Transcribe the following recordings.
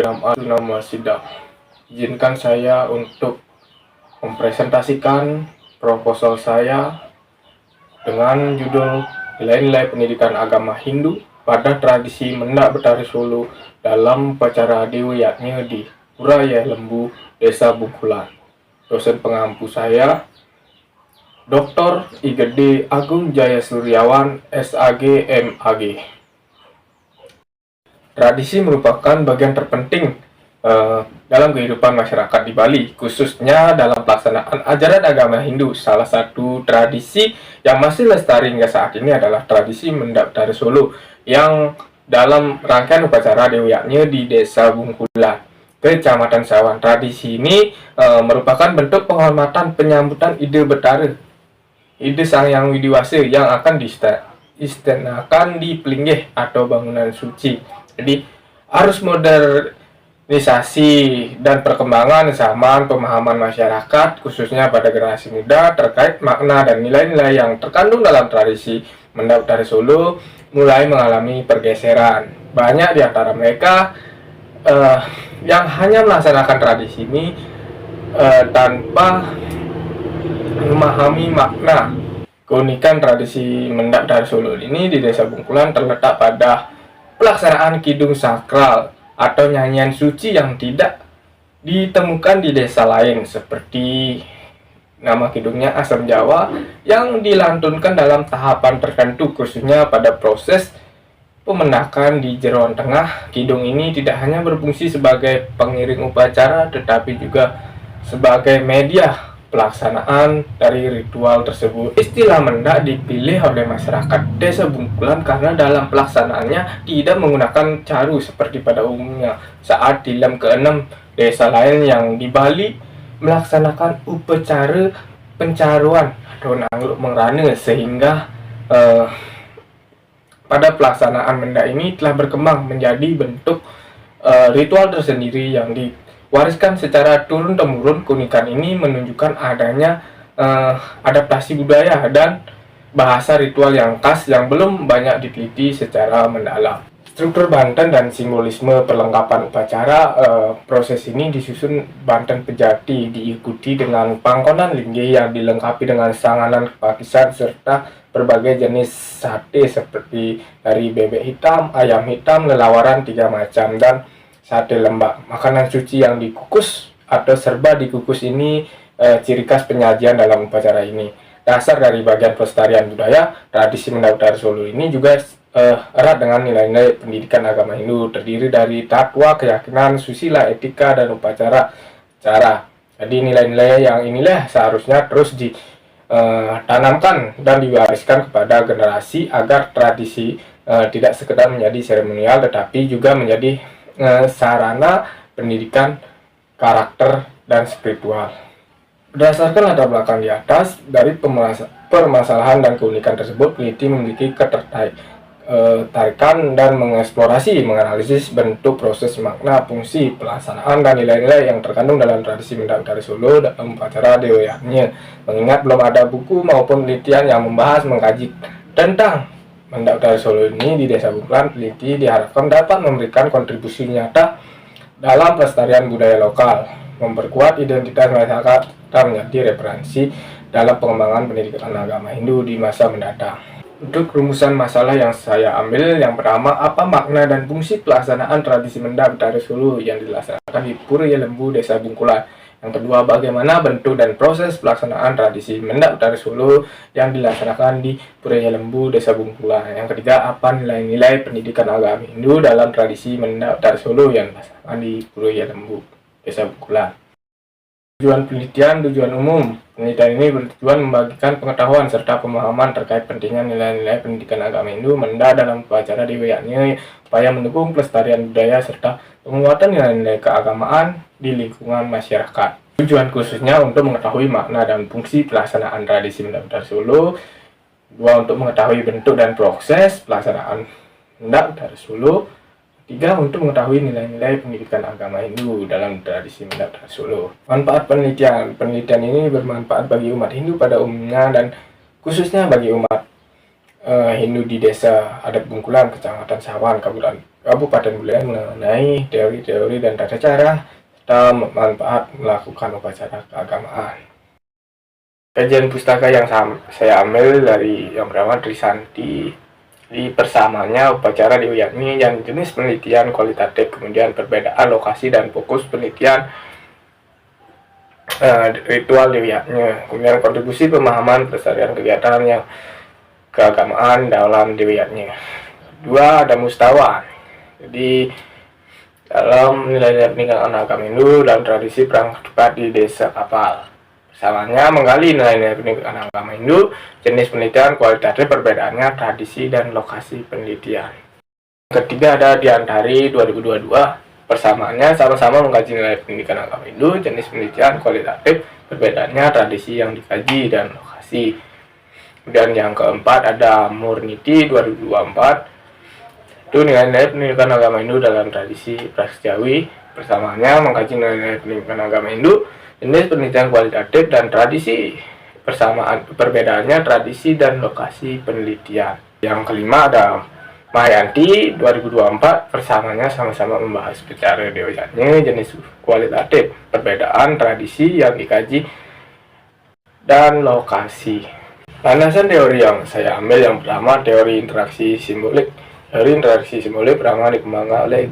Nama sidang. Izinkan saya untuk mempresentasikan proposal saya dengan judul Nilai-nilai pendidikan agama Hindu pada tradisi Mendak Betari Solo dalam upacara Dewi Yatnya di Pura Yai Lembu, Desa Bungkulan. Dosen pengampu saya Dr. IGD Agung Jaya Suryawan, SAG, MAG. Tradisi merupakan bagian terpenting dalam kehidupan masyarakat di Bali, khususnya dalam pelaksanaan ajaran agama Hindu. Salah satu tradisi yang masih lestari hingga saat ini adalah tradisi Mendak Betari Solo yang dalam rangkaian upacara Dewi Yatnya di Desa Bungkulan, Kecamatan Sawan. Tradisi ini merupakan bentuk penghormatan penyambutan ide Betara, ide Sang Yang Widiwasa yang akan diistenakan di Pelinggih atau bangunan suci. Jadi arus modernisasi dan perkembangan zaman pemahaman masyarakat khususnya pada generasi muda terkait makna dan nilai-nilai yang terkandung dalam tradisi Mendak Betari Solo mulai mengalami pergeseran. Banyak di antara mereka yang hanya melaksanakan tradisi ini tanpa memahami makna. Keunikan tradisi Mendak Betari Solo ini di Desa Bungkulan terletak pada pelaksanaan kidung sakral atau nyanyian suci yang tidak ditemukan di desa lain, seperti nama kidungnya Asam Jawa yang dilantunkan dalam tahapan tertentu, khususnya pada proses pemenakan di Jeroan Tengah. Kidung ini tidak hanya berfungsi sebagai pengiring upacara, tetapi juga sebagai media pelaksanaan dari ritual tersebut. Istilah Mendak dipilih oleh masyarakat Desa Bungkulan karena dalam pelaksanaannya tidak menggunakan caru seperti pada umumnya. Saat di lem ke-6 desa lain yang di Bali melaksanakan upacara pencaruan atau nangluk mengrana, sehingga pada pelaksanaan Mendak ini telah berkembang menjadi bentuk ritual tersendiri yang diwariskan secara turun-temurun. Keunikan ini menunjukkan adanya adaptasi budaya dan bahasa ritual yang khas yang belum banyak diteliti secara mendalam. Struktur Banten dan simbolisme perlengkapan upacara. Proses ini disusun Banten Pejati, diikuti dengan pangkonan linggih yang dilengkapi dengan sanganan kepakisan serta berbagai jenis sate seperti dari bebek hitam, ayam hitam, lelawaran 3 macam, dan sate lembak. Makanan suci yang dikukus atau serba dikukus ini ciri khas penyajian dalam upacara ini. Dasar dari bagian pelestarian budaya, tradisi Mendak Betari Solo ini juga erat dengan nilai-nilai pendidikan agama Hindu, terdiri dari tatwa, keyakinan, susila, etika, dan upacara cara. Jadi nilai-nilai yang inilah seharusnya terus ditanamkan dan diwariskan kepada generasi agar tradisi tidak sekedar menjadi seremonial tetapi juga menjadi sarana pendidikan karakter dan spiritual. Berdasarkan latar belakang di atas, dari permasalahan dan keunikan tersebut, peneliti memiliki ketertarikan dan mengeksplorasi, menganalisis bentuk, proses, makna, fungsi, pelaksanaan, dan nilai-nilai yang terkandung dalam tradisi Mendak Betari Solo dalam upacara Dewi Yatnya. Mengingat belum ada buku maupun penelitian yang membahas mengkaji tentang Mendak Betari Solo ini di Desa Bungkulan, peneliti diharapkan dapat memberikan kontribusi nyata dalam pelestarian budaya lokal, memperkuat identitas masyarakat, dan menjadi referensi dalam pengembangan pendidikan agama Hindu di masa mendatang. Untuk rumusan masalah yang saya ambil, yang pertama, apa makna dan fungsi pelaksanaan tradisi Mendak Betari Solo yang dilaksanakan di Pura Yai Lembu, Desa Bungkulan? Yang kedua, bagaimana bentuk dan proses pelaksanaan tradisi Mendak Betari Solo yang dilaksanakan di Pura Yai Lembu, Desa Bungkulan? Yang ketiga, apa nilai-nilai pendidikan agama Hindu dalam tradisi Mendak Betari Solo yang dilaksanakan di Pura Yai Lembu, Desa Bungkulan? Tujuan penelitian, tujuan umum. Penelitian ini bertujuan membagikan pengetahuan serta pemahaman terkait pentingnya nilai-nilai pendidikan agama Hindu Mendak dalam upacara Dewi Yatnya, upaya mendukung pelestarian budaya serta penguatan nilai-nilai keagamaan di lingkungan masyarakat. Tujuan khususnya untuk mengetahui makna dan fungsi pelaksanaan tradisi Mendak Betari Solo. Dua, untuk mengetahui bentuk dan proses pelaksanaan Mendak Betari Solo. 3, untuk mengetahui nilai-nilai pendidikan agama Hindu dalam tradisi Mendak Betari Solo. Manfaat penelitian. Penelitian ini bermanfaat bagi umat Hindu pada umumnya dan khususnya bagi umat Hindu di Desa Adat Bungkulan, Kecamatan Sawan, Kabupaten Kabupaten Buleleng mengenai teori-teori dan tata cara serta manfaat melakukan upacara keagamaan. Kajian pustaka yang saya ambil dari yang pertama Trisanti, di persamaannya upacara diuyakni yang jenis penelitian kualitatif, kemudian perbedaan lokasi dan fokus penelitian, ritual diuyaknya, kemudian kontribusi pemahaman pelestarian kegiatan yang keagamaan dalam diuyaknya. Dua, ada mustawan. Jadi dalam nilai-nilai pendidikan agama Hindu dalam tradisi perang ketupat di desa Kapal. Bersamanya menggali nilai-nilai pendidikan agama Hindu, jenis penelitian, kualitatif, perbedaannya, tradisi, dan lokasi penelitian. Ketiga ada Diantari 2022. Persamaannya sama-sama mengkaji nilai pendidikan agama Hindu, jenis penelitian, kualitatif, perbedaannya, tradisi yang dikaji, dan lokasi. Dan yang keempat ada Murniti 2024. Itu nilai-nilai pendidikan agama Hindu dalam tradisi prasejarwi. Persamaannya mengkaji nilai-nilai pendidikan agama Hindu, jenis penelitian kualitatif dan tradisi, persamaan perbedaannya, tradisi dan lokasi penelitian. Yang kelima ada Mahayanti 2024. Persamaannya sama-sama membahas secara dewasanya, jenis kualitatif, perbedaan, tradisi yang dikaji, dan lokasi. Landasan teori yang saya ambil yang pertama teori interaksi simbolik. Teori interaksi simbolik pertama dikembangkan oleh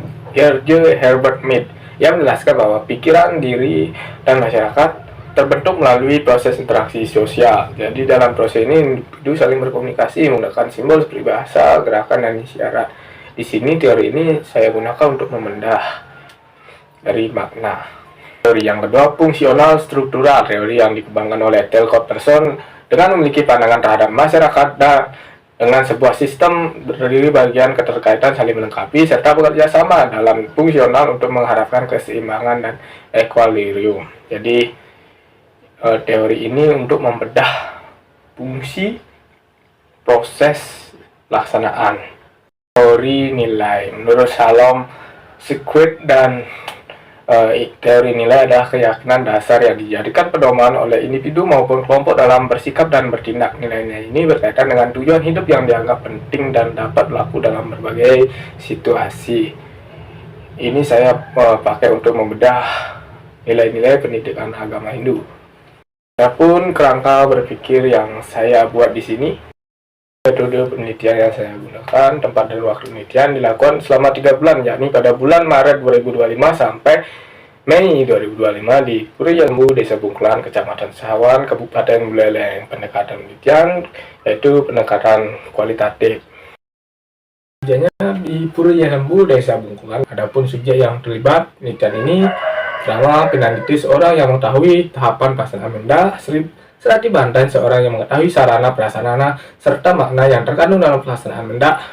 Herbert Mead yang menjelaskan bahwa pikiran, diri, dan masyarakat terbentuk melalui proses interaksi sosial. Jadi dalam proses ini individu saling berkomunikasi menggunakan simbol seperti bahasa, gerakan, dan isyarat. Di sini teori ini saya gunakan untuk membedah dari makna. Teori yang kedua fungsional struktural, teori yang dikembangkan oleh Talcott Person dengan memiliki pandangan terhadap masyarakat dan dengan sebuah sistem berdiri bagian keterkaitan saling melengkapi serta bekerja sama dalam fungsional untuk mengharapkan keseimbangan dan equilibrium. Jadi teori ini untuk membedah fungsi proses pelaksanaan. Teori nilai menurut Shalom Secret dan teori nilai adalah keyakinan dasar yang dijadikan pedoman oleh individu maupun kelompok dalam bersikap dan bertindak. Nilai-nilai ini berkaitan dengan tujuan hidup yang dianggap penting dan dapat berlaku dalam berbagai situasi. Ini saya pakai untuk membedah nilai-nilai pendidikan agama Hindu. Adapun kerangka berpikir yang saya buat di sini, metode penelitian yang saya gunakan, tempat dan waktu penelitian dilakukan selama 3 bulan, yakni pada bulan Maret 2025 sampai Mei 2025 di Puri Lembu, Desa Bungklan, Kecamatan Sawan, Kabupaten Buleleng. Pendekatan penelitian yaitu pendekatan kualitatif. Subjeknya di Puri Lembu, Desa Bungklan. Adapun subjek yang terlibat penelitian ini pertama peneliti seorang yang mengetahui tahapan pelaksanaan Mendak, Serati Banten seorang yang mengetahui sarana prasarana serta makna yang terkandung dalam pelaksanaan Mendak.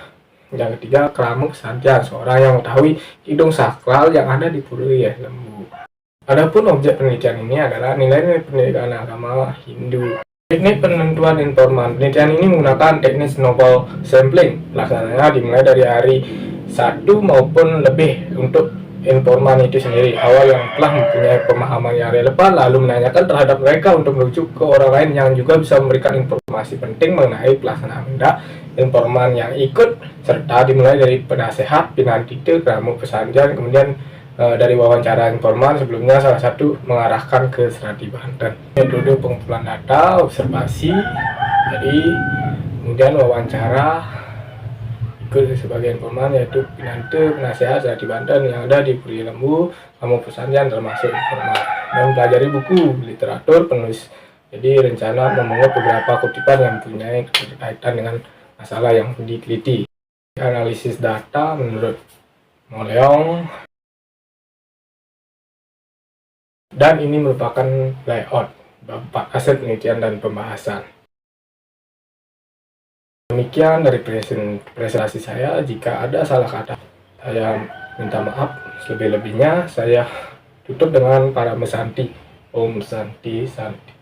Yang ketiga Kramuk Santian, seorang yang mengetahui hidung sakral yang ada di Puri Lembu. Adapun objek penelitian ini adalah nilai-nilai pendidikan agama Hindu. Teknik penentuan informan. Penelitian ini menggunakan teknik snowball sampling. Pelaksananya dimulai dari hari 1 maupun lebih untuk informan itu sendiri. Awal yang telah mempunyai pemahaman yang relevan lalu menanyakan terhadap mereka untuk merujuk ke orang lain yang juga bisa memberikan informasi penting mengenai pelaksanaan Mendak. Informan yang ikut serta dimulai dari penasehat, pinantite, kramuk pesanjan, kemudian dari wawancara informan sebelumnya salah satu mengarahkan ke Serati Banten. Metode pengumpulan data, observasi, jadi kemudian wawancara ikut sebagai informan yaitu pinante, penasehat Serati Banten yang ada di Puri Lembu, kamu pesanjan termasuk informan, dan mempelajari buku literatur penulis. Jadi rencana memungut beberapa kutipan yang mempunyai kaitan dengan masalah yang diteliti. Analisis data menurut Moleong. Dan ini merupakan layout bab aset penelitian dan pembahasan. Demikian dari presentasi saya. Jika ada salah kata, saya minta maaf. Selebih-lebihnya saya tutup dengan para mesanti. Om Santi Santi.